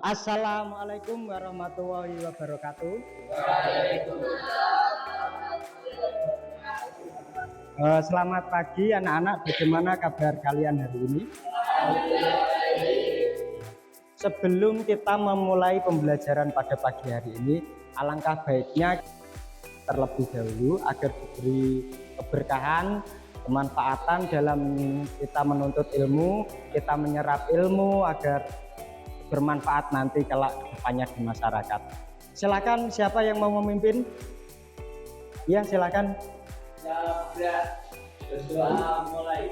Assalamualaikum warahmatullahi wabarakatuh. Selamat pagi anak-anak, bagaimana kabar kalian hari ini? Sebelum kita memulai pembelajaran pada pagi hari ini, alangkah baiknya terlebih dahulu agar diberi keberkahan, kemanfaatan dalam kita menuntut ilmu, kita menyerap ilmu agar bermanfaat nanti kelak depannya di masyarakat. Silakan, siapa yang mau memimpin? Ya, silakan. Mulai.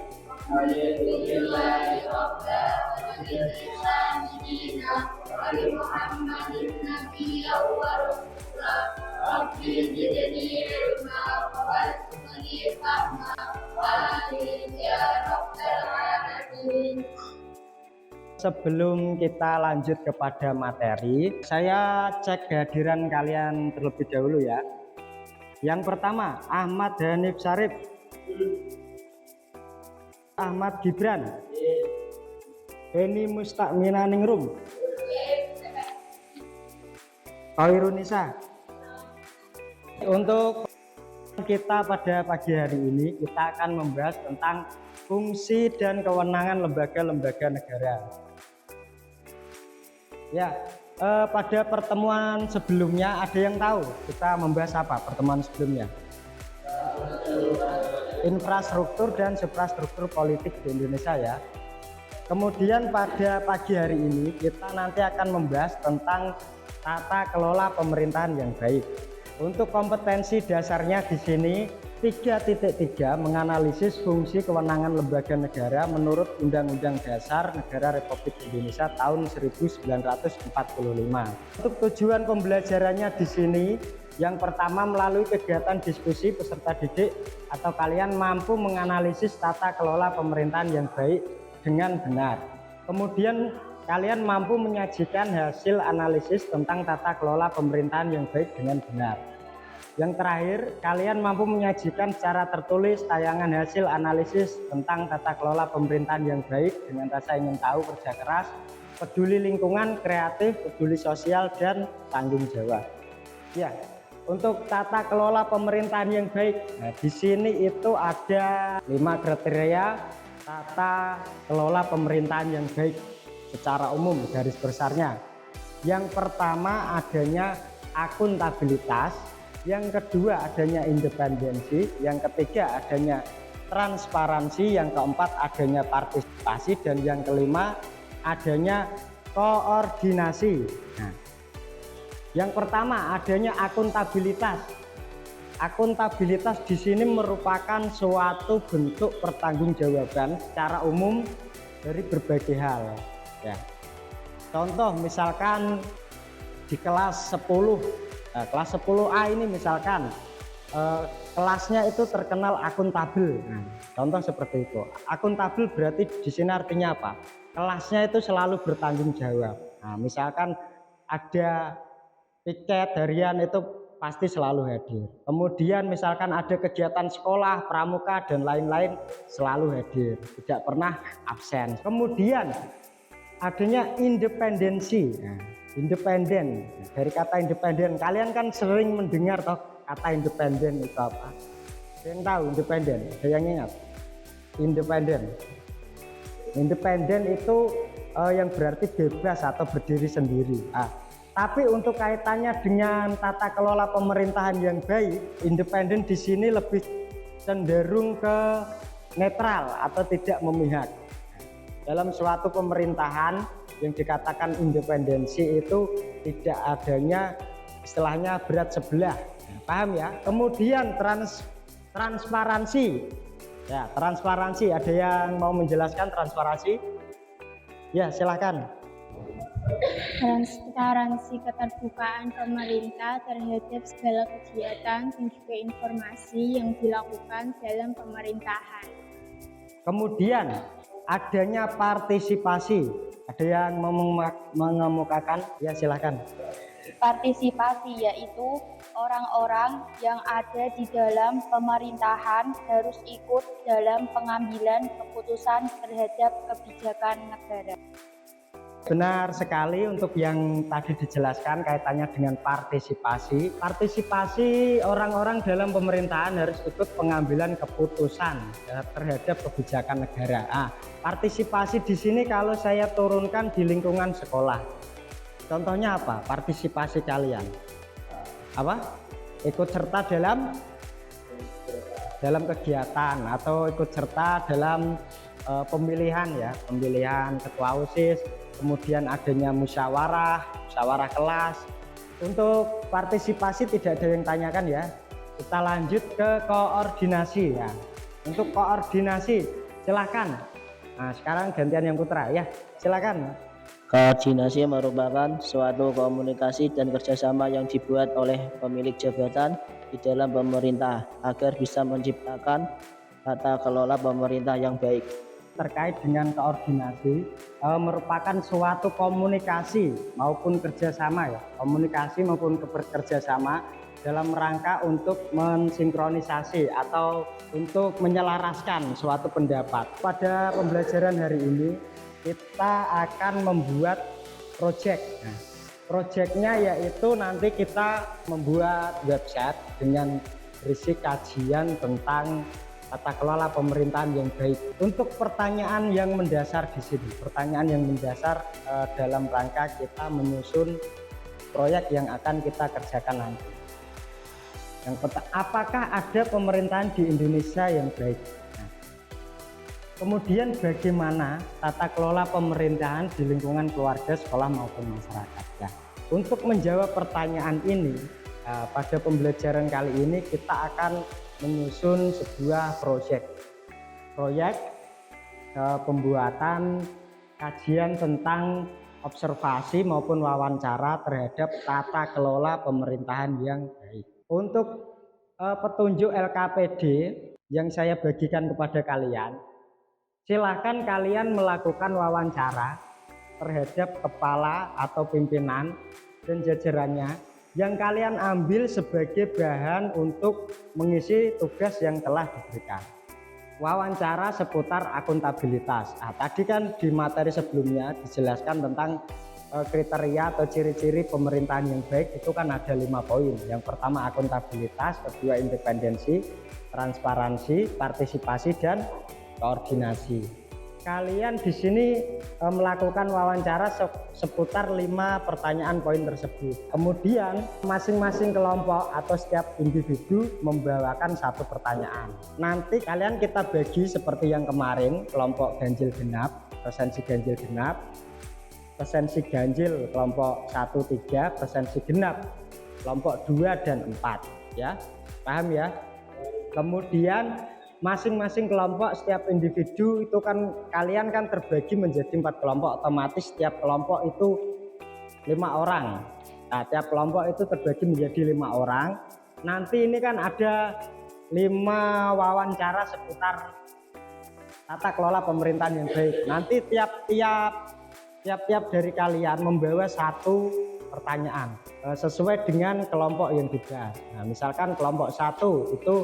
Sebelum kita lanjut kepada materi, saya cek kehadiran kalian terlebih dahulu ya. Yang pertama, Ahmad Hanif Syarif, Ahmad Gibran, Beni Mustakmina Ningrum, Khairunisa. Untuk kita pada pagi hari ini, kita akan membahas tentang fungsi dan kewenangan lembaga-lembaga negara. Ya, pada pertemuan sebelumnya ada yang tahu kita membahas apa pertemuan sebelumnya? Infrastruktur dan suprastruktur politik di Indonesia ya. Kemudian pada pagi hari ini kita nanti akan membahas tentang tata kelola pemerintahan yang baik. Untuk kompetensi dasarnya di sini 3.3 menganalisis fungsi kewenangan lembaga negara menurut Undang-Undang Dasar Negara Republik Indonesia tahun 1945. Untuk tujuan pembelajarannya di sini, yang pertama melalui kegiatan diskusi peserta didik atau kalian mampu menganalisis tata kelola pemerintahan yang baik dengan benar. Kemudian kalian mampu menyajikan hasil analisis tentang tata kelola pemerintahan yang baik dengan benar. Yang terakhir, kalian mampu menyajikan secara tertulis tayangan hasil analisis tentang tata kelola pemerintahan yang baik dengan rasa ingin tahu, kerja keras, peduli lingkungan, kreatif, peduli sosial, dan tanggung jawab. Ya, untuk tata kelola pemerintahan yang baik, nah, di sini itu ada 5 kriteria tata kelola pemerintahan yang baik secara umum garis besarnya. Yang pertama adanya akuntabilitas, yang kedua adanya independensi, yang ketiga adanya transparansi, yang keempat adanya partisipasi, dan yang kelima adanya koordinasi. Nah, yang pertama adanya akuntabilitas. Akuntabilitas di sini merupakan suatu bentuk pertanggungjawaban secara umum dari berbagai hal. Ya. Contoh misalkan di kelas 10, kelas 10A ini misalkan kelasnya itu terkenal akuntabel. Contoh seperti itu. Akuntabel berarti di sini artinya apa? Kelasnya itu selalu bertanggung jawab. Nah, misalkan ada piket harian itu pasti selalu hadir. Kemudian misalkan ada kegiatan sekolah, pramuka dan lain-lain selalu hadir, tidak pernah absen. Kemudian adanya independensi. Nah, independen, dari kata independen, kalian kan sering mendengar toh kata independen itu apa? Ada yang tahu independen? Ada yang ingat? Independen itu yang berarti bebas atau berdiri sendiri. Tapi untuk kaitannya dengan tata kelola pemerintahan yang baik, independen di sini lebih cenderung ke netral atau tidak memihak. Dalam suatu pemerintahan yang dikatakan independensi itu tidak adanya istilahnya berat sebelah. Paham ya? Kemudian transparansi. Ya, transparansi. Ada yang mau menjelaskan transparansi? Ya, silahkan. Transparansi keterbukaan pemerintah terhadap segala kegiatan dan juga informasi yang dilakukan dalam pemerintahan. Kemudian adanya partisipasi. Ada yang mengemukakan? Ya, silahkan. Partisipasi yaitu orang-orang yang ada di dalam pemerintahan harus ikut dalam pengambilan keputusan terhadap kebijakan negara. Benar sekali untuk yang tadi dijelaskan kaitannya dengan partisipasi. Partisipasi orang-orang dalam pemerintahan harus ikut pengambilan keputusan terhadap kebijakan negara. Partisipasi di sini kalau saya turunkan di lingkungan sekolah. Contohnya apa? Partisipasi kalian. Apa? Ikut serta dalam kegiatan atau ikut serta dalam pemilihan ketua OSIS, kemudian adanya musyawarah kelas. Untuk partisipasi tidak ada yang tanyakan ya. Kita lanjut ke koordinasi ya. Untuk koordinasi silakan. Nah, sekarang gantian yang putra ya. Silakan. Koordinasi merupakan suatu komunikasi dan kerjasama yang dibuat oleh pemilik jabatan di dalam pemerintah agar bisa menciptakan tata kelola pemerintah yang baik. Terkait dengan koordinasi merupakan suatu komunikasi maupun kerjasama ya, komunikasi maupun kerjasama dalam rangka untuk mensinkronisasi atau untuk menyelaraskan suatu pendapat. Pada pembelajaran hari ini kita akan membuat project. Nah, projectnya yaitu nanti kita membuat website dengan berisi kajian tentang tata kelola pemerintahan yang baik. Untuk pertanyaan yang mendasar di sini, pertanyaan yang mendasar dalam rangka kita menyusun proyek yang akan kita kerjakan nanti. Yang pertama, apakah ada pemerintahan di Indonesia yang baik? Nah, kemudian bagaimana tata kelola pemerintahan di lingkungan keluarga, sekolah maupun masyarakat? Ya, untuk menjawab pertanyaan ini, pada pembelajaran kali ini kita akan menyusun sebuah proyek pembuatan kajian tentang observasi maupun wawancara terhadap tata kelola pemerintahan yang baik. Untuk petunjuk LKPD yang saya bagikan kepada kalian, silahkan kalian melakukan wawancara terhadap kepala atau pimpinan dan jajarannya yang kalian ambil sebagai bahan untuk mengisi tugas yang telah diberikan. Wawancara seputar akuntabilitas. Tadi kan di materi sebelumnya dijelaskan tentang kriteria atau ciri-ciri pemerintahan yang baik, itu kan ada 5 poin. Yang pertama akuntabilitas, kedua independensi, transparansi, partisipasi, dan koordinasi. Kalian di sini melakukan wawancara seputar 5 pertanyaan poin tersebut. Kemudian masing-masing kelompok atau setiap individu membawakan 1 pertanyaan. Nanti kalian kita bagi seperti yang kemarin, kelompok ganjil genap, presensi ganjil genap, presensi ganjil kelompok 1, 3, presensi genap kelompok 2 dan 4 ya. Paham ya? Kemudian masing-masing kelompok, setiap individu itu kan kalian kan terbagi menjadi 4 kelompok, otomatis setiap kelompok itu 5 orang. Nah, tiap kelompok itu terbagi menjadi 5 orang. Nanti ini kan ada 5 wawancara seputar tata kelola pemerintahan yang baik. Nanti tiap-tiap dari kalian membawa 1 pertanyaan sesuai dengan kelompok yang dibahas. Nah, misalkan kelompok 1 itu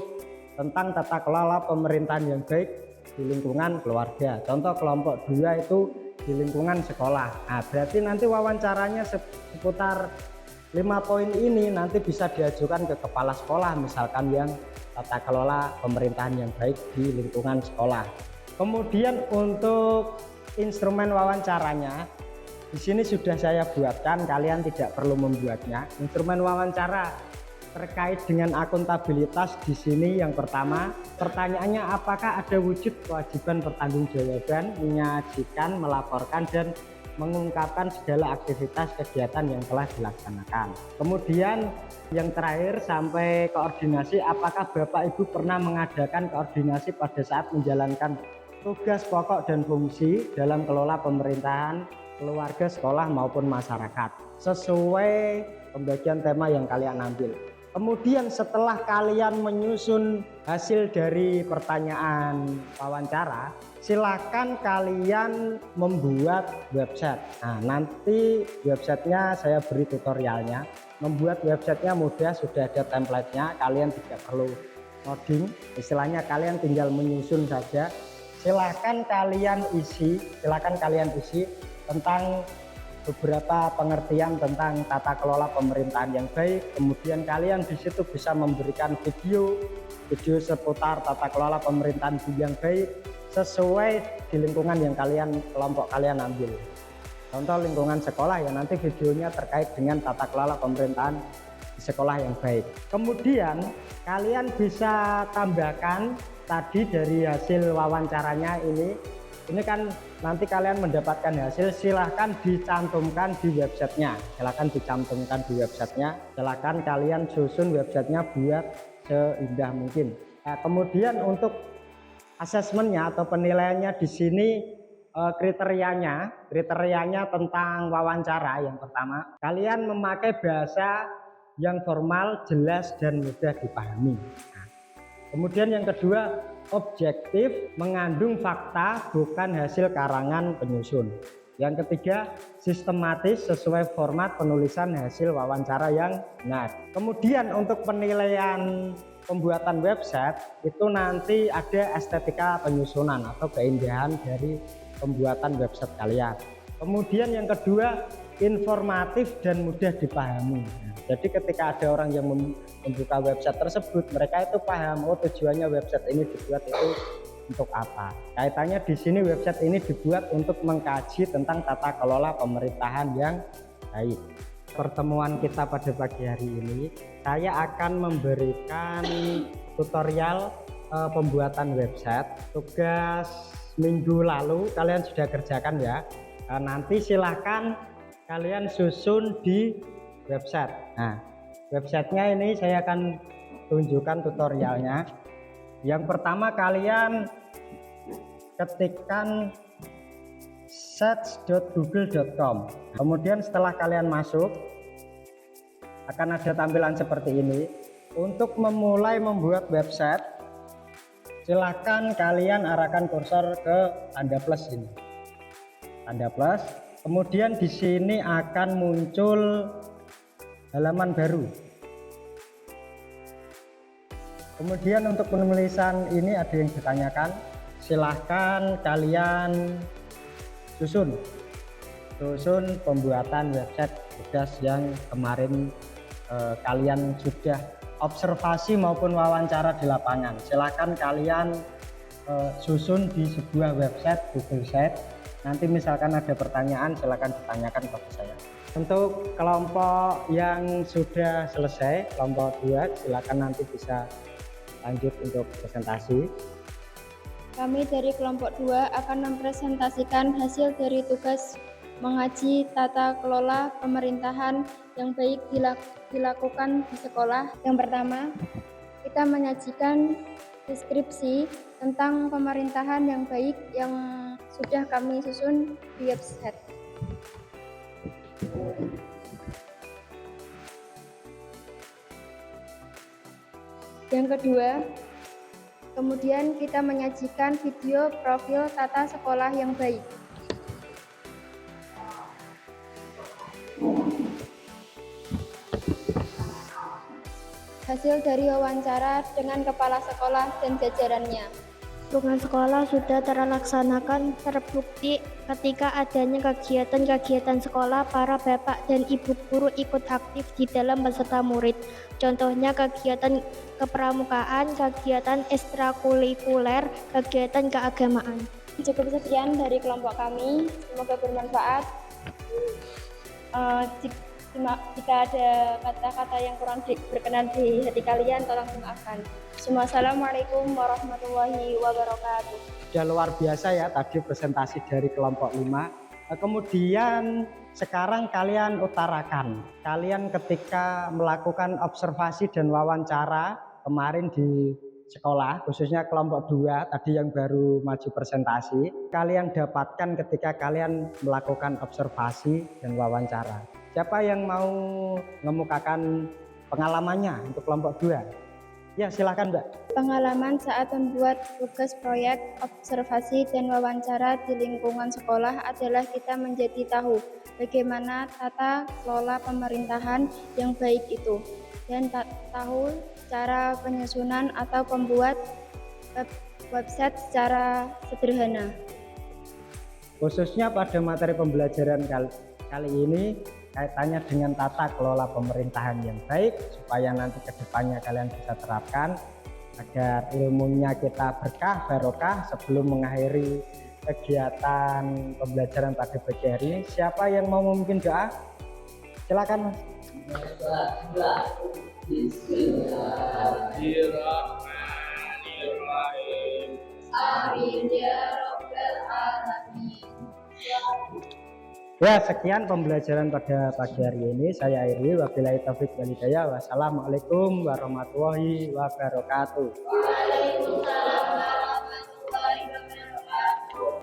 tentang tata kelola pemerintahan yang baik di lingkungan keluarga. Contoh kelompok 2 itu di lingkungan sekolah. Nah, berarti nanti wawancaranya seputar 5 poin ini nanti bisa diajukan ke kepala sekolah, misalkan yang tata kelola pemerintahan yang baik di lingkungan sekolah. Kemudian untuk instrumen wawancaranya di sini sudah saya buatkan, kalian tidak perlu membuatnya. Instrumen wawancara terkait dengan akuntabilitas di sini yang pertama, pertanyaannya apakah ada wujud kewajiban pertanggungjawaban, menyajikan, melaporkan, dan mengungkapkan segala aktivitas kegiatan yang telah dilaksanakan. Kemudian yang terakhir sampai koordinasi, apakah Bapak Ibu pernah mengadakan koordinasi pada saat menjalankan tugas pokok dan fungsi dalam kelola pemerintahan, keluarga, sekolah maupun masyarakat sesuai pembagian tema yang kalian ambil. Kemudian setelah kalian menyusun hasil dari pertanyaan wawancara, silakan kalian membuat website. Nah, nanti websitenya saya beri tutorialnya. Membuat websitenya mudah, sudah ada template-nya, kalian tidak perlu coding. Istilahnya kalian tinggal menyusun saja. Silakan kalian isi tentang beberapa pengertian tentang tata kelola pemerintahan yang baik. Kemudian kalian di situ bisa memberikan video seputar tata kelola pemerintahan yang baik sesuai di lingkungan yang kelompok kalian ambil. Contoh lingkungan sekolah ya, nanti videonya terkait dengan tata kelola pemerintahan di sekolah yang baik. Kemudian kalian bisa tambahkan tadi dari hasil wawancaranya ini kan nanti kalian mendapatkan hasil, silahkan dicantumkan di websitenya, silahkan kalian susun websitenya buat seindah mungkin. Nah, kemudian untuk asesmennya atau penilaiannya di sini kriterianya tentang wawancara. Yang pertama, kalian memakai bahasa yang formal, jelas, dan mudah dipahami. Nah, kemudian yang kedua, objektif, mengandung fakta, bukan hasil karangan penyusun. Yang ketiga, sistematis, sesuai format penulisan hasil wawancara yang benar. Kemudian untuk penilaian pembuatan website itu nanti ada estetika penyusunan atau keindahan dari pembuatan website kalian. Kemudian yang kedua, informatif dan mudah dipahami. Jadi ketika ada orang yang membuka website tersebut, mereka itu paham, oh tujuannya website ini dibuat itu untuk apa. Kaitannya di sini website ini dibuat untuk mengkaji tentang tata kelola pemerintahan yang baik. Pertemuan kita pada pagi hari ini, saya akan memberikan tutorial pembuatan website. Tugas minggu lalu kalian sudah kerjakan ya. Nanti silahkan kalian susun di website. Nah, websitenya ini saya akan tunjukkan tutorialnya. Yang pertama, kalian ketikkan search.google.com. Kemudian setelah kalian masuk, akan ada tampilan seperti ini. Untuk memulai membuat website, silahkan kalian arahkan kursor ke tanda plus ini. Tanda plus. Kemudian di sini akan muncul halaman baru. Kemudian untuk penulisan ini ada yang ditanyakan, silahkan kalian susun pembuatan website tugas yang kemarin kalian sudah observasi maupun wawancara di lapangan. Silahkan kalian susun di sebuah website Google Sheet. Nanti misalkan ada pertanyaan, silahkan ditanyakan kepada saya. Untuk kelompok yang sudah selesai, kelompok 2, silakan nanti bisa lanjut untuk presentasi. Kami dari kelompok 2 akan mempresentasikan hasil dari tugas mengaji tata kelola pemerintahan yang baik dilakukan di sekolah. Yang pertama, kita menyajikan deskripsi tentang pemerintahan yang baik yang sudah kami susun di website. Yang kedua, kemudian kita menyajikan video profil tata sekolah yang baik. Hasil dari wawancara dengan kepala sekolah dan jajarannya. Lingkungan sekolah sudah terlaksanakan terbukti ketika adanya kegiatan-kegiatan sekolah, para bapak dan ibu guru ikut aktif di dalam beserta murid. Contohnya kegiatan kepramukaan, kegiatan ekstrakurikuler, kegiatan keagamaan. Cukup sekian dari kelompok kami, semoga bermanfaat. Jika ada kata-kata yang kurang berkenan di hati kalian, tolong dimaafkan. Assalamualaikum warahmatullahi wabarakatuh. Sudah luar biasa ya tadi presentasi dari kelompok 5. Kemudian sekarang kalian utarakan, kalian ketika melakukan observasi dan wawancara kemarin di sekolah, khususnya kelompok 2 tadi yang baru maju presentasi, kalian dapatkan ketika kalian melakukan observasi dan wawancara. Siapa yang mau mengemukakan pengalamannya untuk kelompok 2? Ya, silakan Mbak. Pengalaman saat membuat tugas proyek observasi dan wawancara di lingkungan sekolah adalah kita menjadi tahu bagaimana tata kelola pemerintahan yang baik itu, dan tahu cara penyusunan atau pembuat website secara sederhana. Khususnya pada materi pembelajaran kali ini kaitannya dengan tata kelola pemerintahan yang baik, supaya nanti kedepannya kalian bisa terapkan agar ilmunya kita berkah barokah. Sebelum mengakhiri kegiatan pembelajaran pada pagi hari ini, siapa yang mau memimpin doa? Silakan Mas. Bismillahirrahmanirrahim. Amin ya rabbal alamin. Ya, sekian pembelajaran pada pagi hari ini. Saya akhiri. Wabillahi taufik wal hidayah. Wassalamualaikum warahmatullahi wabarakatuh.